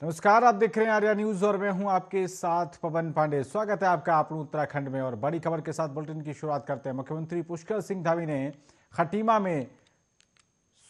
नमस्कार, आप देख रहे हैं आर्या न्यूज और मैं हूं आपके साथ पवन पांडे। स्वागत है आपका आप उत्तराखंड में और बड़ी खबर के साथ बुलेटिन की शुरुआत करते हैं। मुख्यमंत्री पुष्कर सिंह धामी ने खटीमा में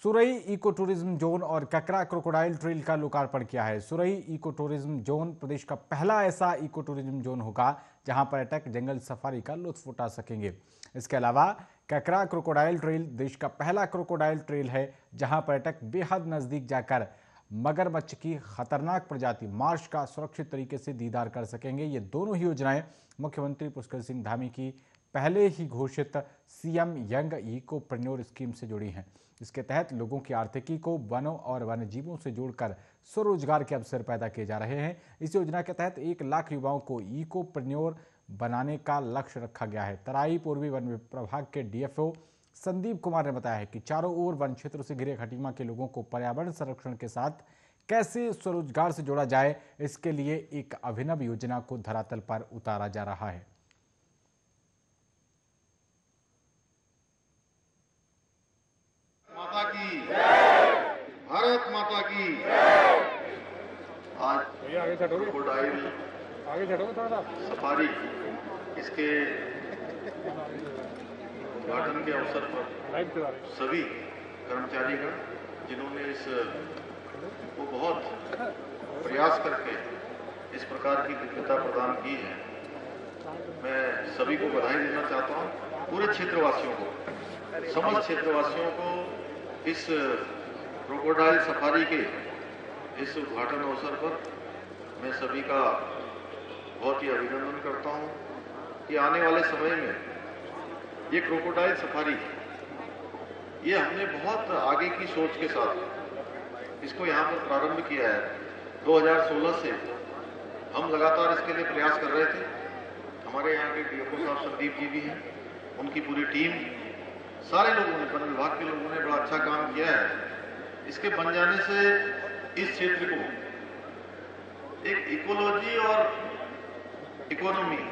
सुरई इको टूरिज्म जोन और ककरा क्रोकोडाइल ट्रेल का लोकार्पण किया है। सुरई इको टूरिज्म जोन प्रदेश का पहला ऐसा इको टूरिज्म जोन होगा जहां पर्यटक जंगल सफारी का लुत्फ उठा सकेंगे। इसके अलावा ककरा क्रोकोडाइल ट्रेल देश का पहला क्रोकोडाइल ट्रेल है जहां पर्यटक बेहद नजदीक जाकर मगरमच्छ की खतरनाक प्रजाति मार्श का सुरक्षित तरीके से दीदार कर सकेंगे। ये दोनों ही योजनाएं मुख्यमंत्री पुष्कर सिंह धामी की पहले ही घोषित सीएम यंग इकोप्रेन्योर स्कीम से जुड़ी हैं। इसके तहत लोगों की आर्थिकी को वनों और वन्य जीवों से जोड़कर स्वरोजगार के अवसर पैदा किए जा रहे हैं। इस योजना के तहत 1 लाख युवाओं को इकोप्रेन्योर बनाने का लक्ष्य रखा गया है। तराई पूर्वी वन प्रभाग के डीएफओ संदीप कुमार ने बताया है कि चारों ओर वन क्षेत्र से घिरे खटीमा के लोगों को पर्यावरण संरक्षण के साथ कैसे स्वरोजगार से जोड़ा जाए, इसके लिए एक अभिनव योजना को धरातल पर उतारा जा रहा है। माता की भारत माता की। आज क्रोकोडाइल सफारी इसके उद्घाटन के अवसर पर सभी कर्मचारीगण जिन्होंने इस को बहुत प्रयास करके इस प्रकार की दिव्यता प्रदान की है, मैं सभी को बधाई देना चाहता हूं। पूरे क्षेत्रवासियों को, समस्त क्षेत्रवासियों को इस क्रोकोडाइल सफारी के इस उद्घाटन अवसर पर मैं सभी का बहुत ही अभिनंदन करता हूं कि आने वाले समय में ये क्रोकोडाइल सफारी ये हमने बहुत आगे की सोच के साथ इसको यहाँ पर प्रारंभ किया है। 2016 से हम लगातार इसके लिए प्रयास कर रहे थे। हमारे यहाँ के डीएफओ साहब संदीप जी भी हैं, उनकी पूरी टीम, सारे लोगों ने, वन विभाग के लोगों ने बड़ा अच्छा काम किया है। इसके बन जाने से इस क्षेत्र को एक इकोलॉजी और इकोनॉमी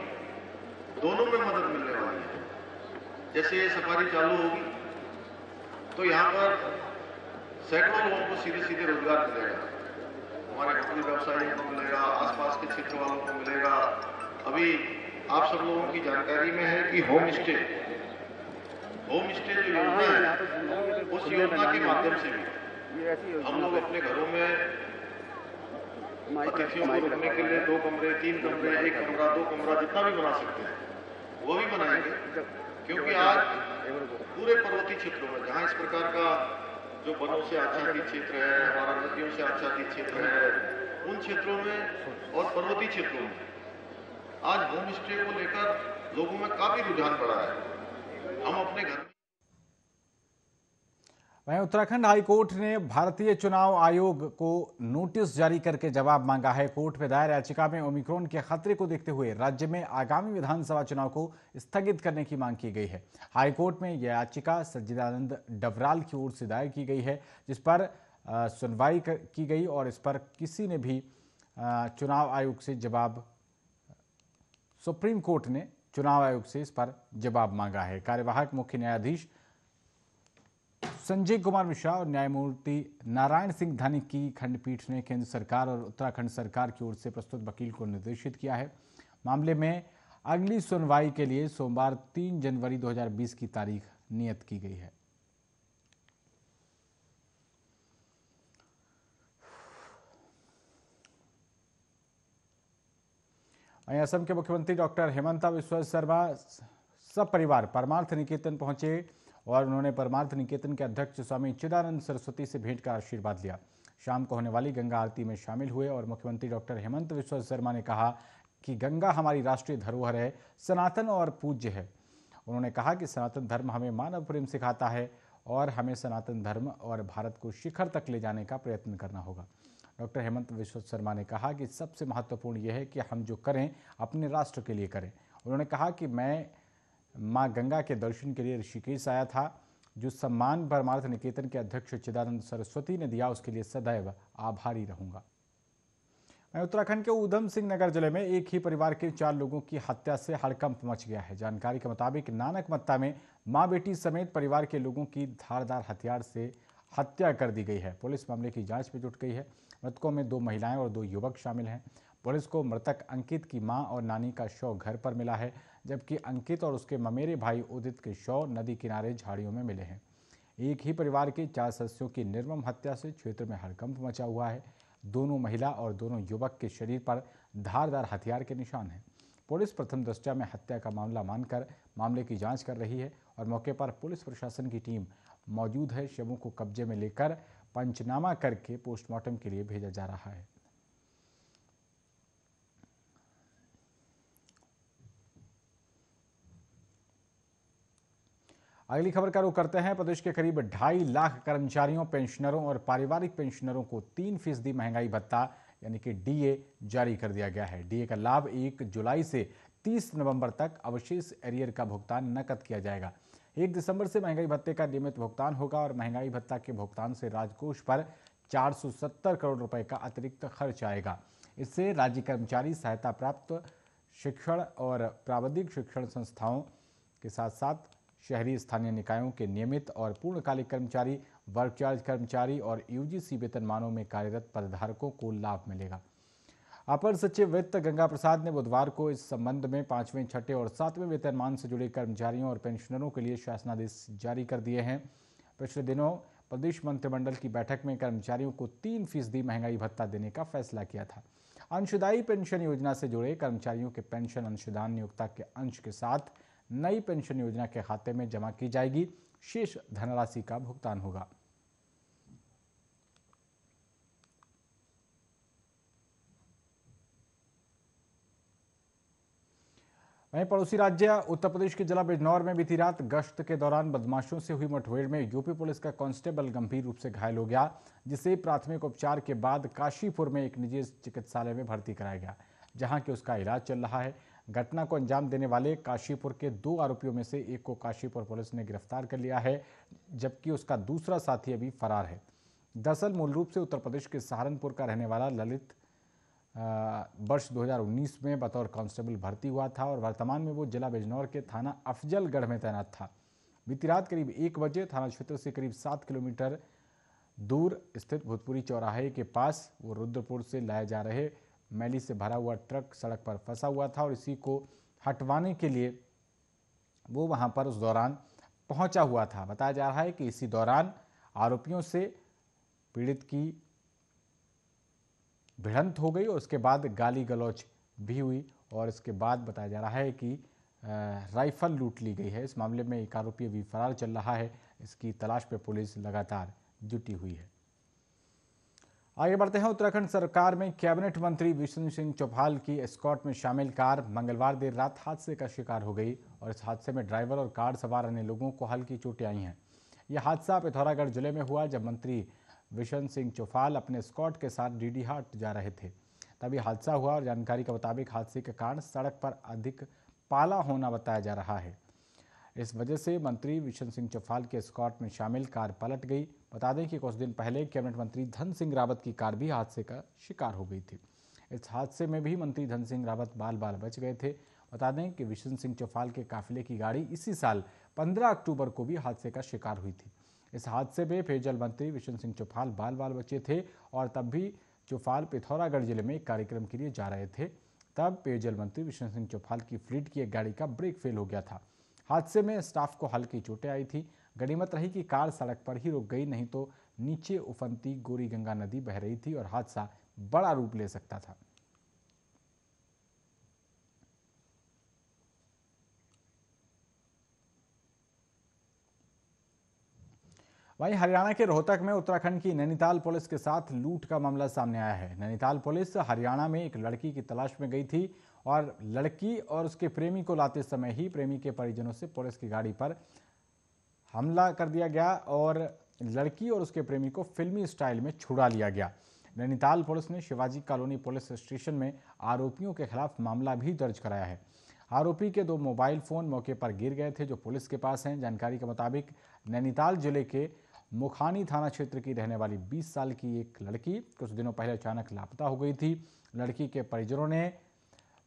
दोनों में मदद मिलने वाली है। जैसे ये सफारी चालू होगी तो यहाँ पर सैकड़ों लोगों को सीधे सीधे रोजगार मिलेगा। हमारे होटल व्यवसायियों को मिलेगा, आसपास के क्षेत्र वालों को मिलेगा। अभी आप सब लोगों की जानकारी में है कि होम स्टे जो योजना है, उस योजना के माध्यम से भी हम लोग अपने घरों में अतिथियों को रुकने के लिए 2 कमरे, 3 कमरे, 1 कमरा, 2 कमरा जितना भी बना सकते हैं वो भी बनाएंगे। क्योंकि आज पूरे पर्वतीय क्षेत्रों में जहां इस प्रकार का जो वनों से आच्छादित क्षेत्र है, हमारा नदियों से आच्छादित क्षेत्र है, उन क्षेत्रों में और पर्वतीय क्षेत्रों में आज होम स्टे को लेकर लोगों में काफी रुझान बढ़ा है। हम अपने घर वहीं उत्तराखंड हाईकोर्ट ने भारतीय चुनाव आयोग को नोटिस जारी करके जवाब मांगा है। कोर्ट में दायर याचिका में ओमिक्रॉन के खतरे को देखते हुए राज्य में आगामी विधानसभा चुनाव को स्थगित करने की मांग की गई है। हाईकोर्ट में यह याचिका सज्जिदानंद डबराल की ओर से दायर की गई है, जिस पर सुनवाई की गई और इस पर किसी ने भी चुनाव आयोग से जवाब, सुप्रीम कोर्ट ने चुनाव आयोग से इस पर जवाब मांगा है। कार्यवाहक मुख्य न्यायाधीश संजय कुमार मिश्रा और न्यायमूर्ति नारायण सिंह धानी की खंडपीठ ने केंद्र सरकार और उत्तराखंड सरकार की ओर से प्रस्तुत वकील को निर्देशित किया है। मामले में अगली सुनवाई के लिए सोमवार 3 जनवरी 2020 की तारीख नियत की गई है। वहीं असम के मुख्यमंत्री डॉक्टर हेमंता बिस्वा शर्मा सपरिवार परमार्थ निकेतन पहुंचे और उन्होंने परमार्थ निकेतन के अध्यक्ष स्वामी चिदानंद सरस्वती से भेंट कर आशीर्वाद लिया। शाम को होने वाली गंगा आरती में शामिल हुए और मुख्यमंत्री डॉक्टर हेमंत बिस्वा शर्मा ने कहा कि गंगा हमारी राष्ट्रीय धरोहर है, सनातन और पूज्य है। उन्होंने कहा कि सनातन धर्म हमें मानव प्रेम सिखाता है और हमें सनातन धर्म और भारत को शिखर तक ले जाने का प्रयत्न करना होगा। डॉक्टर हेमंत बिस्वा शर्मा ने कहा कि सबसे महत्वपूर्ण यह है कि हम जो करें अपने राष्ट्र के लिए करें। उन्होंने कहा कि मैं मां गंगा के दर्शन के लिए ऋषिकेश आया था। जो सम्मान परमार्थ निकेतन के अध्यक्ष चिदानंद सरस्वती ने दिया उसके लिए सदैव आभारी रहूंगा। उत्तराखंड के ऊधम सिंह नगर जिले में एक ही परिवार के 4 लोगों की हत्या से हड़कंप मच गया है। जानकारी के मुताबिक नानक मत्ता में मां बेटी समेत परिवार के लोगों की धारदार हथियार से हत्या कर दी गई है। पुलिस मामले की जांच में जुट गई है। मृतकों में 2 महिलाएं और 2 युवक शामिल हैं। पुलिस को मृतक अंकित की मां और नानी का शव घर पर मिला है, जबकि अंकित और उसके ममेरे भाई उदित के शव नदी किनारे झाड़ियों में मिले हैं। एक ही परिवार के 4 सदस्यों की निर्मम हत्या से क्षेत्र में हड़कंप मचा हुआ है। दोनों महिला और दोनों युवक के शरीर पर धारदार हथियार के निशान हैं। पुलिस प्रथम दृष्टया में हत्या का मामला मानकर मामले की जांच कर रही है और मौके पर पुलिस प्रशासन की टीम मौजूद है। शवों को कब्जे में लेकर पंचनामा करके पोस्टमार्टम के लिए भेजा जा रहा है। अगली खबर का रुख करते हैं। प्रदेश के करीब 2.5 लाख कर्मचारियों, पेंशनरों और पारिवारिक पेंशनरों को 3% महंगाई भत्ता यानी कि डीए जारी कर दिया गया है। डीए का लाभ 1 जुलाई से 30 नवंबर तक अवशेष एरियर का भुगतान नकद किया जाएगा। 1 दिसंबर से महंगाई भत्ते का नियमित भुगतान होगा और महंगाई भत्ता के भुगतान से राजकोष पर 470 करोड़ रुपए का अतिरिक्त खर्च आएगा। इससे राज्य कर्मचारी, सहायता प्राप्त शिक्षण और प्राविधिक शिक्षण संस्थाओं के साथ साथ शहरी स्थानीय निकायों के नियमित और पूर्णकालिक कर्मचारी, वर्क चार्ज कर्मचारी और यूजीसी वेतनमानों में कार्यरत पदधारकों को लाभ मिलेगा। अपर सचिव वित्त गंगा प्रसाद ने बुधवार को इस संबंध में 5वें, 6ठे और 7वें वेतनमान से जुड़े कर्मचारियों और पेंशनरों के लिए शासनादेश जारी कर दिए हैं। पिछले दिनों प्रदेश मंत्रिमंडल की बैठक में कर्मचारियों को 3% महंगाई भत्ता देने का फैसला किया था। अंशदायी पेंशन योजना से जुड़े कर्मचारियों के पेंशन अंशदान नियोक्ता के अंश के साथ नई पेंशन योजना के खाते में जमा की जाएगी। शेष धनराशि का भुगतान होगा। वहीं पड़ोसी राज्य उत्तर प्रदेश के जिला बिजनौर में बीती रात गश्त के दौरान बदमाशों से हुई मुठभेड़ में यूपी पुलिस का कांस्टेबल गंभीर रूप से घायल हो गया, जिसे प्राथमिक उपचार के बाद काशीपुर में एक निजी चिकित्सालय में भर्ती कराया गया, जहां कि उसका इलाज चल रहा है। घटना को अंजाम देने वाले काशीपुर के 2 आरोपियों में से एक को काशीपुर पुलिस ने गिरफ्तार कर लिया है, जबकि उसका दूसरा साथी अभी फरार है। दरअसल मूल रूप से उत्तर प्रदेश के सहारनपुर का रहने वाला ललित वर्ष 2019 में बतौर कांस्टेबल भर्ती हुआ था और वर्तमान में वो जिला बिजनौर के थाना अफजलगढ़ में तैनात था। बीती रात करीब 1 बजे थाना क्षेत्र से करीब 7 किलोमीटर दूर स्थित भूतपुरी चौराहे के पास वो रुद्रपुर से लाए जा रहे मैली से भरा हुआ ट्रक सड़क पर फंसा हुआ था और इसी को हटवाने के लिए वो वहां पर उस दौरान पहुंचा हुआ था। बताया जा रहा है कि इसी दौरान आरोपियों से पीड़ित की भिड़ंत हो गई और उसके बाद गाली गलौज भी हुई और इसके बाद बताया जा रहा है कि राइफल लूट ली गई है। इस मामले में एक आरोपी अभी फरार चल रहा है। इसकी तलाश पे पुलिस लगातार जुटी हुई है। आगे बढ़ते हैं। उत्तराखंड सरकार में कैबिनेट मंत्री विष्णु सिंह चौपाल की एस्कॉर्ट में शामिल कार मंगलवार देर रात हादसे का शिकार हो गई और इस हादसे में ड्राइवर और कार सवार अन्य लोगों को हल्की चोटें आई हैं। यह हादसा पिथौरागढ़ जिले में हुआ जब मंत्री विष्णु सिंह चौपाल अपने एस्कॉर्ट के साथ डीडीहाट जा रहे थे, तभी हादसा हुआ और जानकारी के मुताबिक हादसे के कारण सड़क पर अधिक पाला होना बताया जा रहा है। इस वजह से मंत्री विष्णु सिंह चौपाल के एस्कॉर्ट में शामिल कार पलट गई। बता दें कि कुछ दिन पहले कैबिनेट मंत्री धन सिंह रावत की कार भी हादसे का शिकार हो गई थी। इस हादसे में भी मंत्री धन सिंह रावत बाल बाल बच गए थे। बता दें कि विष्णु सिंह चौपाल के काफिले की गाड़ी इसी साल 15 अक्टूबर को भी हादसे का शिकार हुई थी। इस हादसे में पेयजल मंत्री विष्णु सिंह चौपाल बाल बाल बचे थे और तब भी चौपाल पिथौरागढ़ जिले में एक कार्यक्रम के लिए जा रहे थे। तब पेयजल मंत्री विष्णु सिंह चौपाल की फ्लीट की एक गाड़ी का ब्रेक फेल हो गया था। हादसे में स्टाफ को हल्की चोटें आई थी। गनीमत रही कि कार सड़क पर ही रुक गई, नहीं तो नीचे उफनती गोरी गंगा नदी बह रही थी और हादसा बड़ा रूप ले सकता था। वहीं हरियाणा के रोहतक में उत्तराखंड की नैनीताल पुलिस के साथ लूट का मामला सामने आया है। नैनीताल पुलिस हरियाणा में एक लड़की की तलाश में गई थी और लड़की और उसके प्रेमी को लाते समय ही प्रेमी के परिजनों से पुलिस की गाड़ी पर हमला कर दिया गया और लड़की और उसके प्रेमी को फिल्मी स्टाइल में छुड़ा लिया गया। नैनीताल पुलिस ने शिवाजी कॉलोनी पुलिस स्टेशन में आरोपियों के खिलाफ मामला भी दर्ज कराया है। आरोपी के 2 मोबाइल फोन मौके पर गिर गए थे जो पुलिस के पास हैं। जानकारी के मुताबिक नैनीताल जिले के मुखानी थाना क्षेत्र की रहने वाली 20 साल की एक लड़की कुछ दिनों पहले अचानक लापता हो गई थी। लड़की के परिजनों ने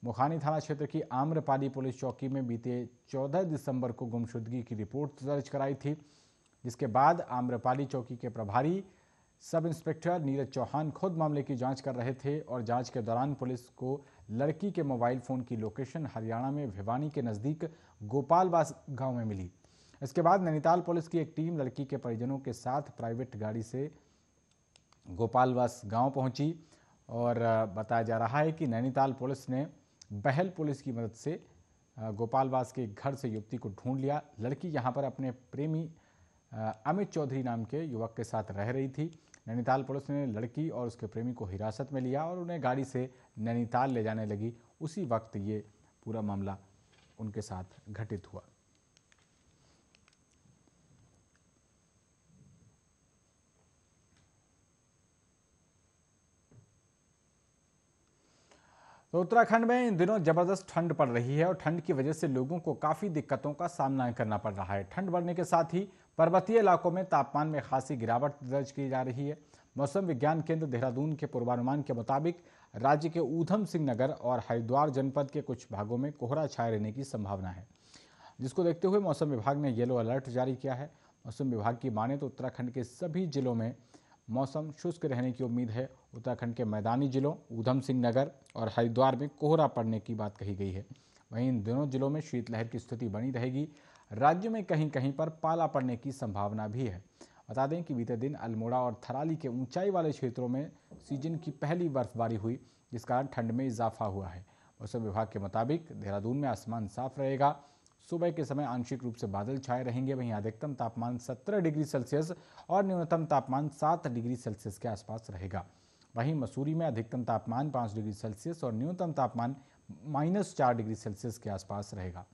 मुखानी थाना क्षेत्र की आम्रपाली पुलिस चौकी में बीते 14 दिसंबर को गुमशुदगी की रिपोर्ट दर्ज कराई थी, जिसके बाद आम्रपाली चौकी के प्रभारी सब इंस्पेक्टर नीरज चौहान खुद मामले की जांच कर रहे थे और जांच के दौरान पुलिस को लड़की के मोबाइल फोन की लोकेशन हरियाणा में भिवानी के नज़दीक गोपालवास गांव में मिली। इसके बाद नैनीताल पुलिस की एक टीम लड़की के परिजनों के साथ प्राइवेट गाड़ी से गोपालवास गांव पहुंची और बताया जा रहा है कि नैनीताल पुलिस ने बहल पुलिस की मदद से गोपालवास के घर से युवती को ढूंढ लिया। लड़की यहां पर अपने प्रेमी अमित चौधरी नाम के युवक के साथ रह रही थी। नैनीताल पुलिस ने लड़की और उसके प्रेमी को हिरासत में लिया और उन्हें गाड़ी से नैनीताल ले जाने लगी। उसी वक्त ये पूरा मामला उनके साथ घटित हुआ। तो उत्तराखंड में इन दिनों जबरदस्त ठंड पड़ रही है और ठंड की वजह से लोगों को काफ़ी दिक्कतों का सामना करना पड़ रहा है। ठंड बढ़ने के साथ ही पर्वतीय इलाकों में तापमान में खासी गिरावट दर्ज की जा रही है। मौसम विज्ञान केंद्र देहरादून के पूर्वानुमान के मुताबिक राज्य के ऊधम सिंह नगर और हरिद्वार जनपद के कुछ भागों में कोहरा छाए रहने की संभावना है, जिसको देखते हुए मौसम विभाग ने येलो अलर्ट जारी किया है। मौसम विभाग की माने तो उत्तराखंड के सभी जिलों में मौसम शुष्क रहने की उम्मीद है। उत्तराखंड के मैदानी जिलों ऊधम सिंह नगर और हरिद्वार में कोहरा पड़ने की बात कही गई है। वहीं इन दोनों जिलों में शीतलहर की स्थिति बनी रहेगी। राज्य में कहीं कहीं पर पाला पड़ने की संभावना भी है। बता दें कि बीते दिन अल्मोड़ा और थराली के ऊंचाई वाले क्षेत्रों में सीजन की पहली बर्फबारी हुई, जिस कारण ठंड में इजाफा हुआ है। मौसम विभाग के मुताबिक देहरादून में आसमान साफ रहेगा। सुबह के समय आंशिक रूप से बादल छाए रहेंगे। वहीं अधिकतम तापमान 17 डिग्री सेल्सियस और न्यूनतम तापमान 7 डिग्री सेल्सियस के आसपास रहेगा। वहीं मसूरी में अधिकतम तापमान 5 डिग्री सेल्सियस और न्यूनतम तापमान -4 डिग्री सेल्सियस के आसपास रहेगा।